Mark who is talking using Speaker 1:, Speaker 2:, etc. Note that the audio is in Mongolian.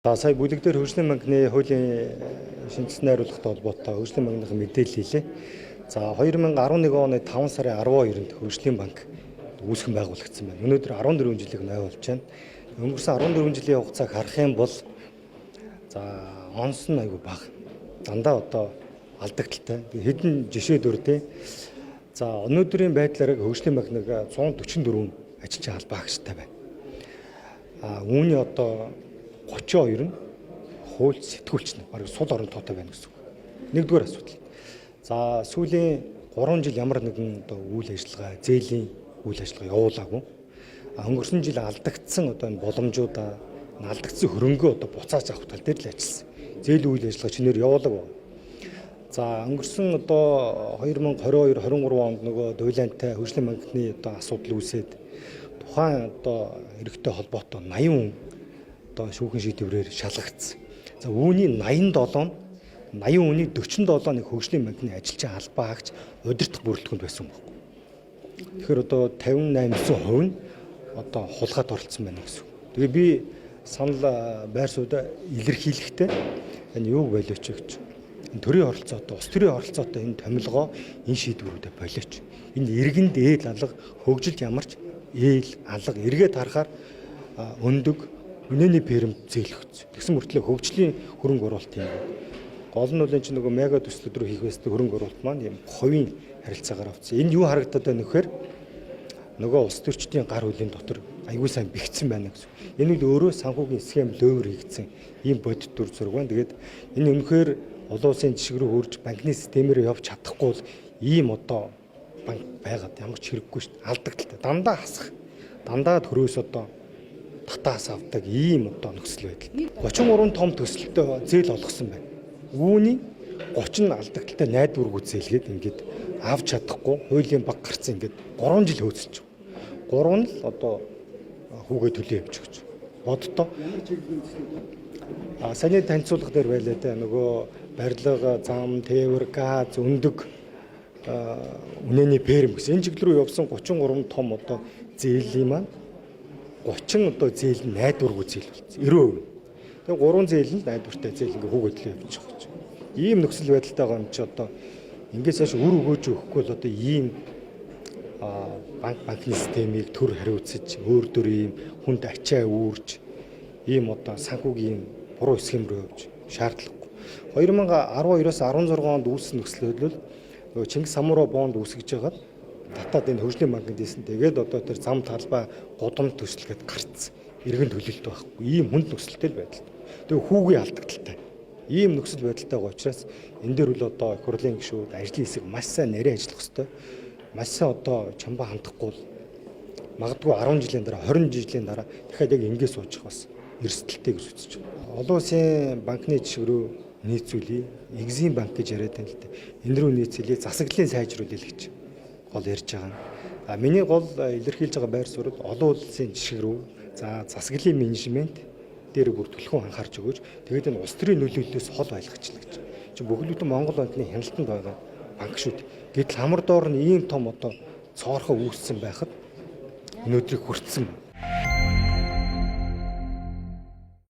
Speaker 1: За сая бүлэгдэр хөгжлийн банкны хуулийн шинжилсэн найруулгатай холбоотой хөгжлийн банкны мэдээлэл хэлээ. За 2011 оны 5 сарын 12-нд хөгжлийн банк үүсгэн байгуулагдсан байна. Өнөөдөр 14 жилиг ной болж байна. Өнгөрсөн 14 жилийн хугацааг харах юм бол за онс нь айгүй бага. Дандаа одоо алдагдaltaй. Хэдэн жишээ дүрдээ. За өнөөдрийн байдлаар хөгжлийн банкныг 144 ажилчин албаагчтай байна. Үүний одоо 32 нь хууль сэтгүүлч нь бараг сул орон тоотой байна гэсэн үг. Нэгдүгээр асуудал. За сүүлийн 3 жил ямар нэгэн одоо үйл ажиллагаа, зээлийн үйл ажиллагаа явуулаагүй. Өнгөрсөн жил алдагдсан одоо энэ боломжуудаа, алдагдсан хөрөнгөө одоо буцааж авах тал дээр л ажилласан. Зээлийн үйл ажиллагаа чинээр явуулаагүй. За өнгөрсөн одоо 2022-23 онд нөгөө дуйлантай хөгжлийн банкны одоо асуудал үүсээд тухайн одоо эрэгтэй холбоотой 80 хүн одоо шүүхийн шийдвэрээр шалгагдсан. За үүний 87 хүний 47 нэг хөгжлийн банкны ажилчин албаагч удирдах бүрэлдэхүүнд байсан юм байна. Тэгэхээр одоо 58% нь одоо хулгайд оролцсон байна гэсэн. Тэгээ би санал байр сууриа илэрхийлэхдээ энэ юу болооч гэж. Энэ төрийн оролцоотой, улс төрийн оролцоотой энэ томилгоо энэ шийдвэрүүдэд болооч. Энэ иргэн дээд алга хөгжилд ямарч ээл алга эргээд харахаар өндөг үнэний пэрэмт зээлгц. Тэгсэн мөртлөө хөгжлийн хөрөнгө оруулалт юм. Гол нь бол энэ чинь нөгөө мега төслүүд рүү хийх байсан хөрөнгө оруулалт маань юм хувийн харилцаагаар авцсан. Энд юу харагдаад байна вэхээр нөгөө улс төрчдийн гар хөлийн дотор аягүй сайн бэхжсэн байна гэсэн. Энэ үл өөрөө санхүүгийн схем лөөвөр хийгдсэн ийм бодит дүр зураг байна. Тэгээд энэ үнэхээр олон улсын жишг рүү хөрж банкны системээр явж чадахгүй бол ийм одоо банк байгаад ямар ч хэрэггүй шүү дээ. Алдагдaltaй. Дандаа хасах. Дандаа төрөөс одоо татаас авдаг ийм одоо нөхцөл байдал. 33 том төсөлтөд зээл олгосон байна. Үүний 30 нь алдагдaltaй найдваргүй зээлгээд ингээд авч чадахгүй хуулийн баг гарцсан ингээд 3 жил хөөцөлж байгаа. 3 нь л одоо хүүгээ төлөө явж өгч. Боддоо саний танилцуулга дээр байлаа да нөгөө барилга, зам, тээвэр, газ, өндөг үнэний пэрэм гэсэн энэ чиглэл рүү явсан 33 том одоо зээлийн маань 30 одоо зээл нь найдваргүй зээл болсон. 90%. Тэгээ 3 зээл нь найдвартай зээл ингээ хүүгээдлээ явж байгаа ч. Ийм нөхцөл байдалтайгаа юм чи одоо ингээс хойш үр өгөөж өгөхгүй бол одоо ийм банкны системийг төр хариуцаж өөр дөр ийм хүнд ачаа үүрж ийм одоо санхүүгийн буруу схем рүү явж шаардлагагүй. 2012-оос 16 онд үүссэн нөхцөл байдал бол Чингис Самуураа бонд үүсгэж байгаад татаад энэ хөгжлийн банкнд ийсэн. Тэгээд одоо тэр зам талбай гудамж төсөл гэд гарцсан. Иргэн төлөлт байхгүй. Ийм хүнд нөхцөлтэй л байдал. Тэгээ хүүгийн алдагдaltaй. Ийм нөхцөл байдалтайгаа учраас энэ дээр бол одоо их хурлын гишүүд ажлын хэсэг маш сайн нарийн ажиллах хэрэгтэй. Маш сайн одоо чамбаа хандахгүй бол магадгүй 10 жилийн дараа 20 жилийн дараа дахиад яг ингэж суучих бас эрсдэлтэй гэж үзэж байна. Олон улсын банкны жишг рүү нийцүүлээ. Экзим банк гэж яриад байна л дээ. Энэ рүү нийцүүлээ. Засаглалын сайжруулалт гэж гол ярьж байгаа. Миний гол илэрхийлж байгаа байр суурь олон улсын жишг рүү за засаглалын менежмент дээр бүр түлхэн анхаарч өгөөч. Тэгээд энэ улс төрийн нөлөөллөөс хол байлгачлаа гэж. Чи бүхэлдээ Монгол банкны хяналтанд байгаа банк шүү дээ. Гэтэл хамар доор нь ийм том одоо цоорхоо үүссэн байхад өнөөдрийг хүртсэн.